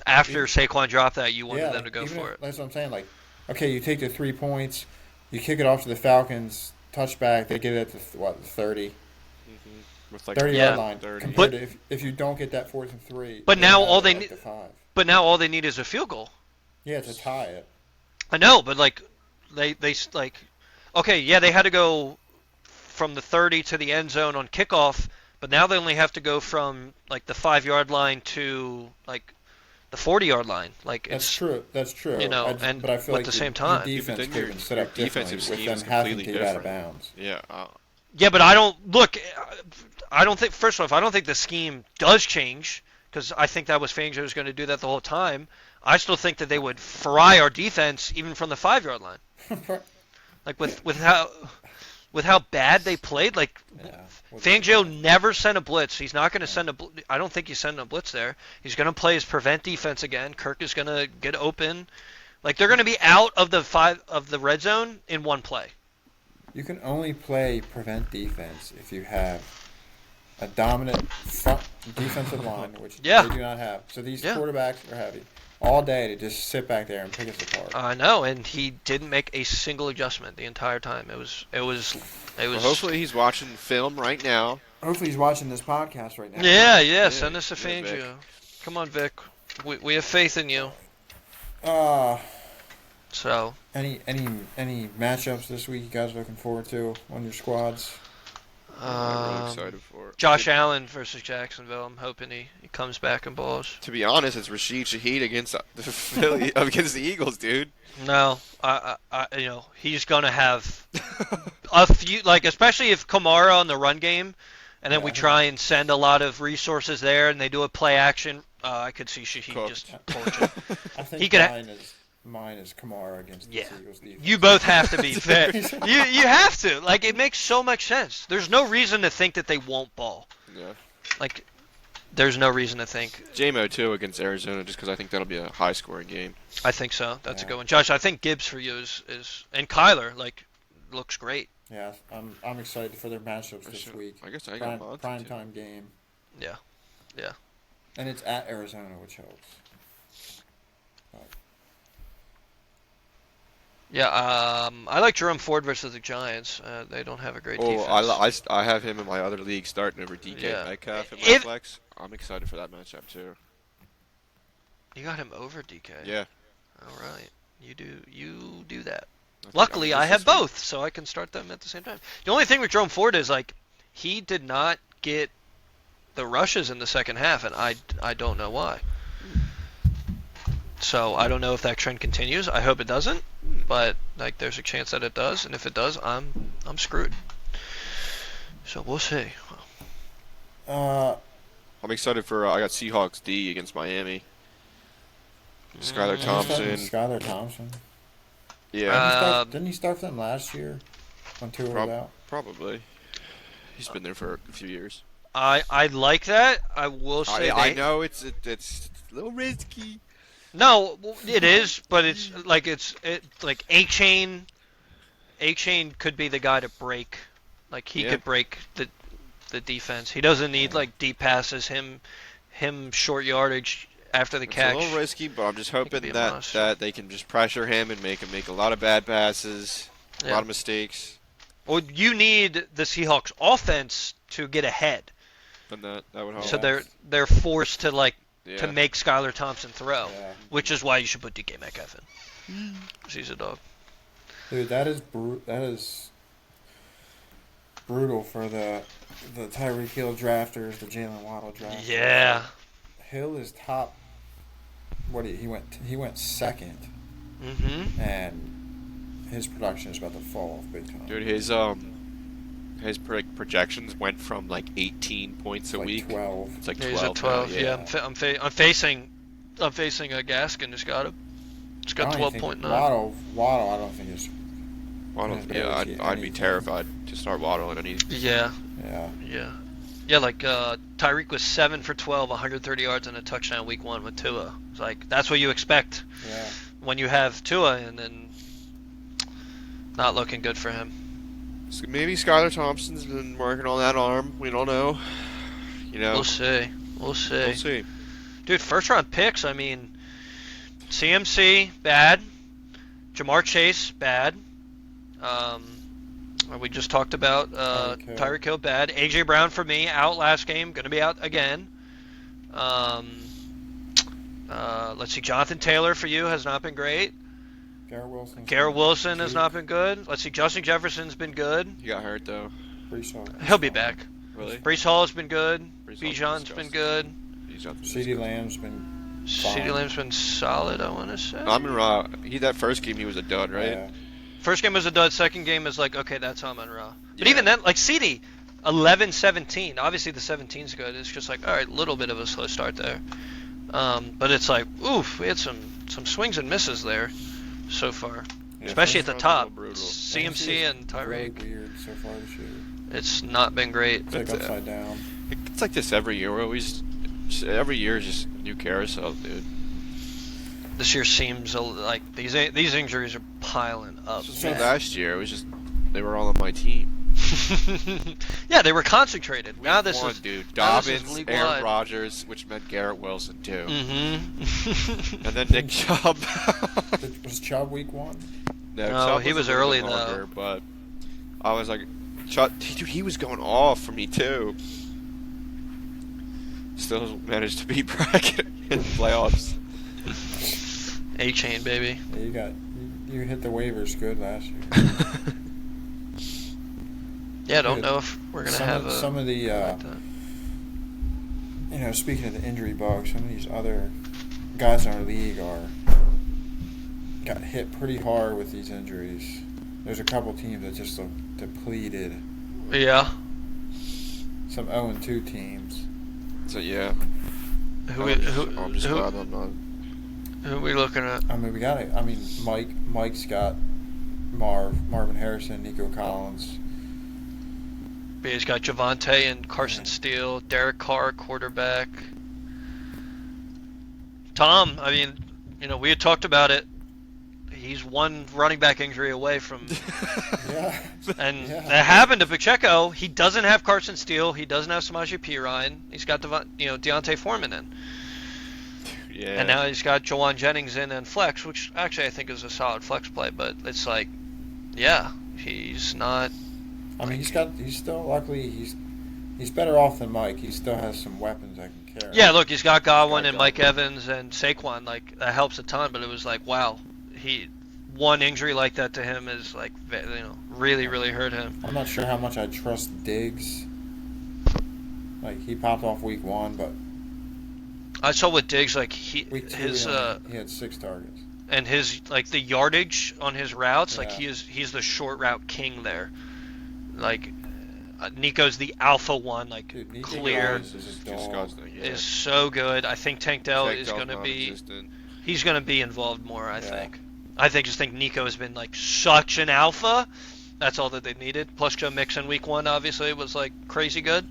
After Saquon dropped that, you wanted them to go for it. That's what I'm saying. Like, okay, you take the 3 points, you kick it off to the Falcons, touchback, they get it at the 30. Mm-hmm. With 30-yard line. 30. Compared to if you don't get that 4th and 3. But now all they need. But now all they need is a field goal. Yeah, to tie it. I know, but they okay, yeah, they had to go from the 30 to the end zone on kickoff, but now they only have to go from like the 5-yard line to like the 40-yard line. Like that's true. But I feel at the same time, your defense could have been set up differently with them having to get out of bounds. Yeah. Yeah, but I don't think. First off, I don't think the scheme does change because I think that was Fangio was going to do that the whole time. I still think that they would fry our defense even from the 5-yard line. Like with how bad they played. Like Fangio never sent a blitz. He's not going to send I don't think he's sending a blitz there. He's going to play his prevent defense again. Kirk is going to get open. Like they're going to be out of the red zone in one play. You can only play prevent defense if you have a dominant front defensive line, which they do not have. So these quarterbacks are heavy all day to just sit back there and pick us apart. I know, and he didn't make a single adjustment the entire time. It was. Well, hopefully he's watching film right now. Hopefully he's watching this podcast right now. Yeah. Send us a Fangio. Come on, Vic. We have faith in you. So. Any matchups this week you guys looking forward to on your squads? I'm really excited for it. Josh Allen versus Jacksonville. I'm hoping he comes back and balls. To be honest, it's Rashid Shaheed against the Eagles, dude. No, he's gonna have a few, especially if Kamara on the run game, and then we try and send a lot of resources there, and they do a play action. I could see Shaheed just torch him. I think mine is Kamara against the Eagles defense. You both have to be fair. You have to. Like, it makes so much sense. There's no reason to think that they won't ball. Yeah. Like, there's no reason to think. JMO, too, against Arizona, just because I think that'll be a high-scoring game. I think so. That's a good one. Josh, I think Gibbs for you is and Kyler, looks great. Yeah, I'm excited for their matchups this week. I guess I got prime time game. Yeah. And it's at Arizona, which helps. Yeah, I like Jerome Ford versus the Giants. They don't have a great defense. I have him in my other league starting over DK Metcalf in my flex. I'm excited for that matchup too. You got him over DK? Yeah. All right. You do that. Luckily, I have both, so I can start them at the same time. The only thing with Jerome Ford is he did not get the rushes in the second half, and I don't know why. So I don't know if that trend continues. I hope it doesn't, but like there's a chance that it does, and if it does, I'm screwed. So we'll see. I'm excited for. I got Seahawks D against Miami. Skylar Thompson. Skylar Thompson. Yeah. Didn't he start for them last year when Tua was out? Probably. He's been there for a few years. I like that. I will say. I know it's a little risky. No, it is, but it's like A-Chain. A-Chain could be the guy to break. Like he could break the defense. He doesn't need like deep passes. Him short yardage after the catch. It's a little risky, but I'm just hoping that they can just pressure him and make him make a lot of bad passes, a lot of mistakes. Well, you need the Seahawks offense to get ahead. And that would help. So they're forced to to make Skylar Thompson throw, which is why you should put DK Metcalf in. He's a dog. Dude, that is brutal for the Tyreek Hill drafters, the Jalen Waddle drafters. Yeah. Hill is top. He went second. Mm-hmm. And his production is about to fall off big time. Dude, his projections went from like 18 points a week. 12. It's like 12. He's at 12. Now, Yeah, I'm facing a Gaskin. It's got 12.9. Waddle, I don't think is. Waddle, yeah, I'd be terrified to start Waddle in any. Yeah. Like Tyreek was 7 for 12, 130 yards and a touchdown week 1 with Tua. It's like that's what you expect when you have Tua, and then not looking good for him. So maybe Skylar Thompson's been working on that arm. We don't know. We'll see. Dude, first round picks. I mean, CMC bad, Jamar Chase bad. We just talked about Tyreek Hill bad. AJ Brown for me out last game, gonna be out again. Let's see, Jonathan Taylor for you has not been great. Garrett Wilson has not been good. Let's see, Justin Jefferson's been good. He got hurt though. He'll be back. Really? Breece Hall has been good. Bijan's been good. CeeDee Lamb's been fine. CeeDee Lamb's been solid, I want to say. Amon-Ra, that first game he was a dud, right? Yeah. First game was a dud. Second game is like, okay, that's Amon-Ra. But even then, like CeeDee, 11-17. Obviously the 17's good. It's just like, all right, little bit of a slow start there. But it's like, oof, we had some swings and misses there so far. Especially at the top. CMC and Tyreek. Really weird so far this year. It's not been great. It's like upside down. It's like this every year. Every year is just new carousel, dude. This year seems like these injuries are piling up. So last year it was just they were all on my team. Yeah, they were concentrated. Now this is dude. Dobbins, Aaron Rodgers, which meant Garrett Wilson too. Mm-hmm. And then Nick Chubb. Was Chubb week 1? No, Chubb he was early though. But I was like, dude, he was going off for me too. Still managed to beat Brackett in the playoffs. A-Chain, baby. Yeah, you hit the waivers good last year. Yeah, I don't know if we're gonna have some of the speaking of the injury bug, some of these other guys in our league got hit pretty hard with these injuries. There's a couple teams that just look depleted. Yeah. Some 0-2 teams. So yeah. I'm just glad I'm not. Who are we looking at? I mean, Mike's got Marvin Harrison, Nico Collins. He's got Javonte and Carson Steele, Derek Carr, quarterback. Tom, I mean, we had talked about it. He's one running back injury away from. That happened to Pacheco. He doesn't have Carson Steele. He doesn't have Samaje Perine. He's got Deontay Foreman in. Yeah. And now he's got Jawan Jennings in and flex, which actually I think is a solid flex play. But it's like, yeah, he's not. I mean, he's better off than Mike. He still has some weapons that can carry. Yeah, look, he's got Godwin and Mike Evans and Saquon. Like that helps a ton. But it was like, wow, one injury like that to him is like, really, really hurt him. I'm not sure how much I trust Diggs. Like he popped off week 1, but I saw with Diggs, like Week 2, his he had 6 targets. and his like the yardage on his routes, like Yeah. he's the short route king there. Like Nico's the alpha one, like Dude, Nico clear Collins is a dog. Disgusting. Yeah. is so good. I think Tank Dell is Dell's gonna be non-existent. he's gonna be involved more. I Yeah. think Nico has been like such an alpha. That's all that they needed. Plus Joe Mixon week 1 obviously was like crazy good.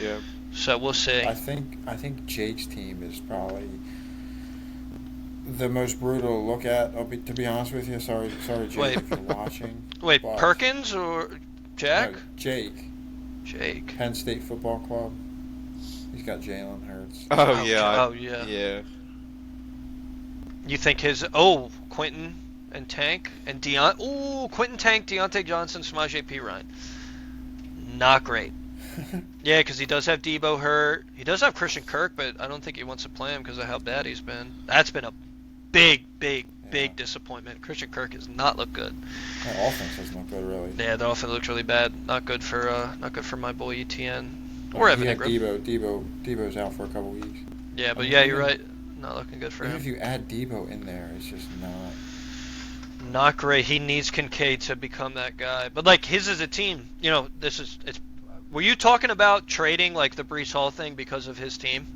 Yeah. So we'll see. I think Jake's team is probably the most brutal to look at. To be honest with you. Sorry, Jake, Wait. if you're watching. Wait, but- Perkins or Jack? No, Jake, Jake. Penn State Football Club. He's got Jalen Hurts. Oh yeah. Oh yeah. Yeah. You think Quentin and Tank and Quentin Tank, Deontay Johnson, Samaje P. Ryan. Not great. Yeah, because he does have Debo hurt. He does have Christian Kirk, but I don't think he wants to play him because of how bad he's been. That's been a big disappointment. Christian Kirk has not looked good. That offense doesn't look good, really. Yeah, the offense looks really bad. Not good for my boy ETN or Evan He had Ingram. Debo's out for a couple weeks. Yeah, but I mean, yeah, you're right. Not looking good for Even him. if you add Debo in there, it's just not. Not great. He needs Kincaid to become that guy. But like his is a team. You know, were you talking about trading like the Brees Hall thing because of his team?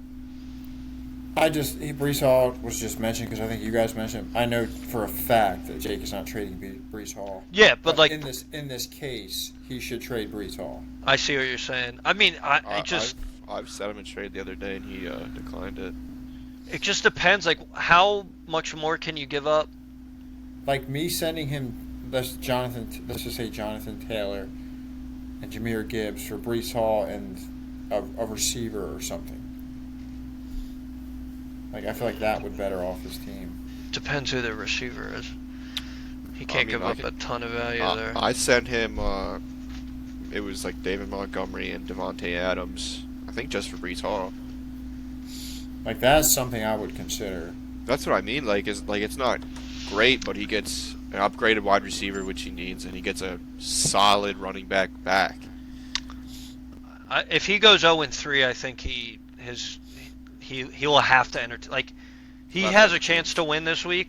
Brees Hall was just mentioned because I think you guys mentioned. I know for a fact that Jake is not trading Brees Hall. Yeah, but like in this case, he should trade Brees Hall. I see what you're saying. I mean, I've set him in trade the other day and he declined it. It just depends. Like, how much more can you give up? Like me sending him let's just say Jonathan Taylor and Jahmyr Gibbs for Brees Hall and a receiver or something. Like I feel like that would better off his team. Depends who the receiver is. He can't give up a ton of value there. I sent him. It was like David Montgomery and Devontae Adams. I think just for Brees Hall. Like that's something I would consider. That's what I mean. It's not great, but he gets an upgraded wide receiver, which he needs, and he gets a solid running back. If he goes 0-3, I think he will have to enter. Like he has a chance to win this week.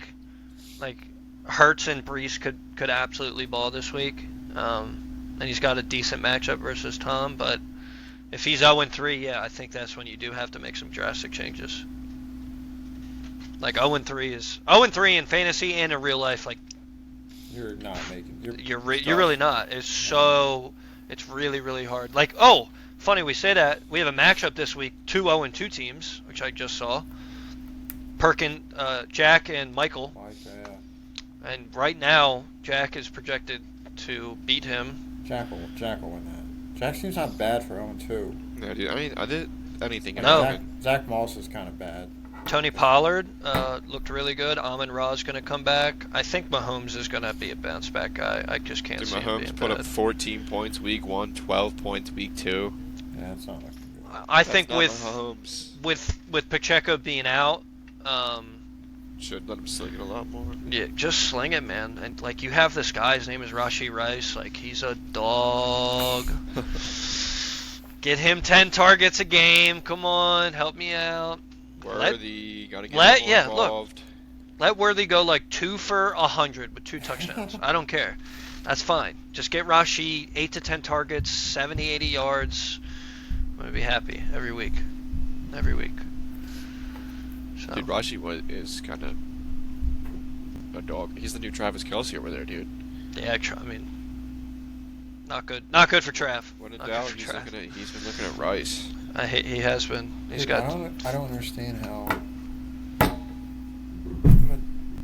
Like Hurts and Brees could absolutely ball this week, and he's got a decent matchup versus Tom. But if he's 0-3, yeah, I think that's when you do have to make some drastic changes. Like 0-3 is 0-3 in fantasy and in real life. Like you're not making. You're really not. It's really really hard. Like funny we say that. We have a matchup this week. 2 0-2 teams, which I just saw. Jack and Michael. And right now, Jack is projected to beat him. Jack will win that. Jack seems not bad for 0-2. No, dude. I mean, I did anything. No. Zach Moss is kind of bad. Tony Pollard looked really good. Amon Ra's going to come back. I think Mahomes is going to be a bounce back guy. I just can't see him being Mahomes put bad. up 14 points week 1, 12 points week 2. Yeah, that's not looking good. I think Mahomes. with Pacheco being out, should let him sling it a lot more. yeah, just sling it, man. And like you have this guy, his name is Rashee Rice. Like he's a dog. Get him 10 targets a game. Come on, help me out. Worthy, gotta get him more involved. Let Worthy go like 2 for 100 with 2 touchdowns. I don't care. That's fine. Just get Rashee 8 to 10 targets, 70, 80 yards. I'm gonna be happy every week. So. Dude, Rashee is kind of a dog. He's the new Travis Kelce over there, dude. Yeah, I mean, not good. Not good for Trav. When in doubt, he's been looking at Rice. He has been. I don't understand how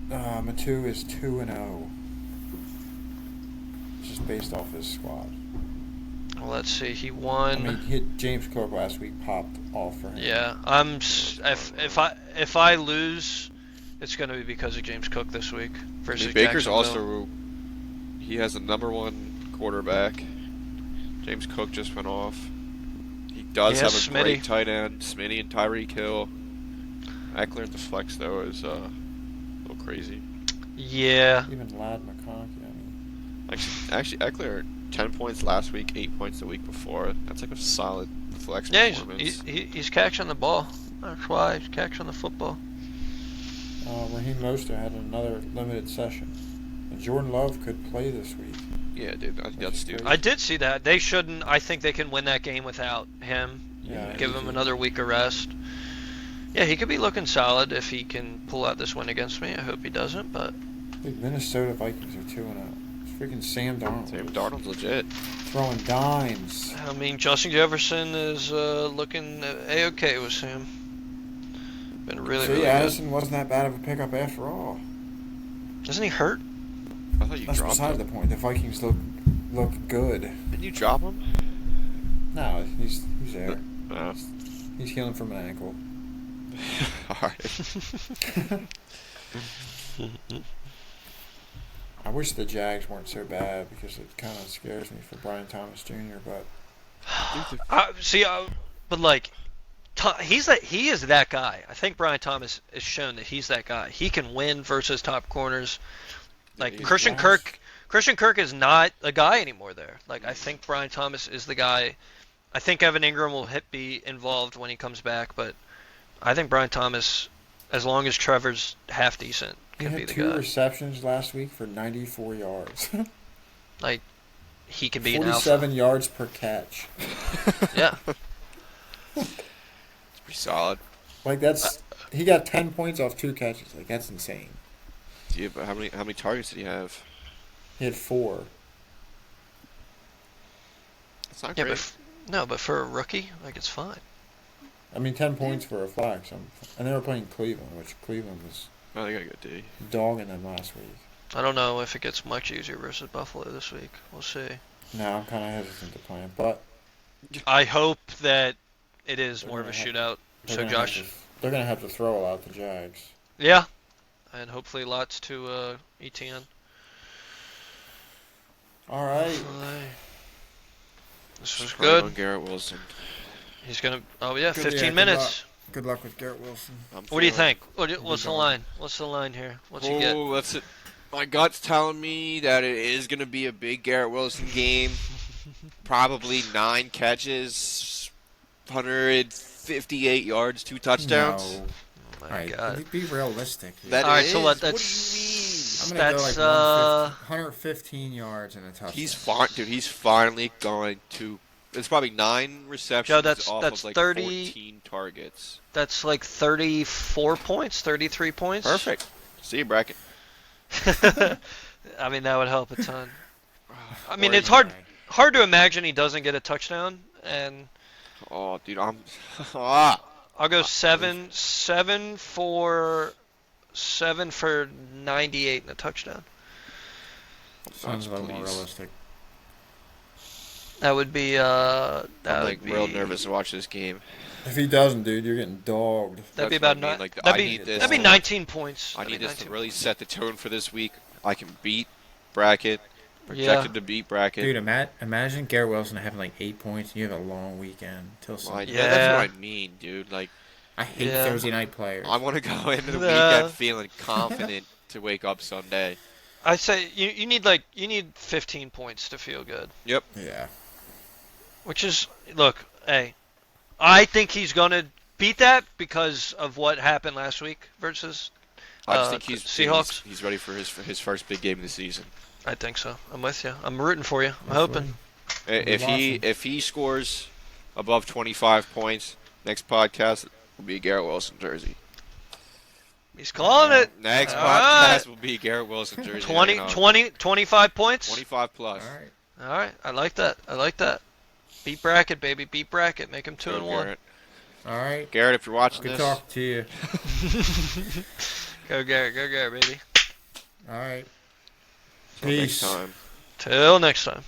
Matu is 2-0. Just based off his squad. Well, let's see. He won. I mean, James Cook last week popped off for him. Yeah, if I lose, it's going to be because of James Cook this week versus Baker's Jacksonville. he has the #1 quarterback. James Cook just went off. He does have a great tight end, Smitty and Tyreek Hill. Eckler at the flex though is a little crazy. Yeah. Even Lad McConkey. I mean, actually, Eckler 10 points last week, 8 points the week before. That's like a solid flex Yeah, performance. he's catching the ball. That's why he's catching the football. Raheem Mostert had another limited session. And Jordan Love could play this week. Yeah, dude, I think that's stupid. I did see that. They shouldn't. I think they can win that game without him. Yeah, Give him another week of rest. Yeah, he could be looking solid if he can pull out this win against me. I hope he doesn't, but... Dude, Minnesota Vikings are 2-0. It's freaking Sam Darnold. Sam Darnold's legit. Throwing dimes. I mean, Justin Jefferson is looking A-okay with Sam. Been really, really Addison good. wasn't that bad of a pickup after all. Isn't he hurt? I thought you That's dropped beside him. the point. The Vikings look good. Didn't you drop him? No, he's there. No. He's healing from an ankle. Alright. I wish the Jags weren't so bad because it kind of scares me for Brian Thomas Jr. But But like, he is that guy. I think Brian Thomas has shown that he's that guy. He can win versus top corners. Like He's Christian Kirk is not a guy anymore there. Like I think Brian Thomas is the guy. I think Evan Ingram will be involved when he comes back, but I think Brian Thomas, as long as Trevor's half decent, he can had be the 2 guy. receptions last week for 94 yards. Like he can be an alpha. 47 yards per catch. Yeah. It's pretty solid. Like he got 10 points off 2 catches. Like that's insane. Yeah, but how many targets did he have? He had 4. That's not Yeah, great. but for a rookie, like it's fine. I mean, 10 points for a flex. And they were playing Cleveland, which Cleveland was Oh, they got a good D. dogging them last week. I don't know if it gets much easier versus Buffalo this week. We'll see. No, I'm kind of hesitant to play him, but I hope that it is They're more of a gonna have- shootout. they're So gonna Josh, have to, they're gonna have to throw a lot at the Jags. yeah, and hopefully lots to ETN. All right. This was Just playing good. on Garrett Wilson. He's gonna. Oh yeah, Good, 15 yeah, good minutes. Good luck with Garrett Wilson. What do you feeling- think? What's the going. line? What's the line here? What's he get? Oh, that's it. My gut's telling me that it is going to be a big Garrett Wilson game. Probably 9 catches, 158 yards, 2 touchdowns. No. Oh All my right, God. be realistic. Here. That All right, is. so what? What do That's you I'm gonna go like that's 115 yards and a touchdown. He's fine, dude. He's finally going to. It's probably 9 receptions Joe, that's off of like 30 14 targets. that's like 34 points, 33 points. Perfect. See you, bracket. I mean, that would help a ton. I mean, Or- it's hard to imagine he doesn't get a touchdown, and Oh, dude, I'm. I'll go 7 for 98 and a touchdown. Sounds a little more Please. realistic. That would be I'm that like would be real nervous to watch this game. If he doesn't, dude, you're getting dogged. That'd be That's about what I mean, 9. like, I that'd need this be to- 19 points. I That'd need be this to 19 really set the tone for this week. I can beat bracket. Projected to beat bracket. Dude, imagine Garrett Wilson having like 8 points and you have a long weekend till Well, Sunday. yeah, that's what I mean, dude. Like, I hate Yeah. Thursday night players. I want to go into the Yeah. weekend feeling confident to wake up Sunday. I'd say you need 15 points to feel good. Yep. Yeah. Which is, look, hey, I think he's gonna beat that because of what happened last week versus I just think he's Seahawks. He's ready for his first big game of the season. I think so. I'm with you. I'm rooting for you. I'm hoping. If he scores above 25 points, next podcast will be a Garrett Wilson jersey. He's calling it. Next All podcast right. will be Garrett Wilson jersey. 25 points. 25 plus. All right. All right. I like that. Beat bracket, baby. Beat bracket. Make him 2 and 1. Garrett. All right. Garrett, if you're watching Good this, talk to you. Go Garrett, baby. All right. till next Peace. time. Till next time.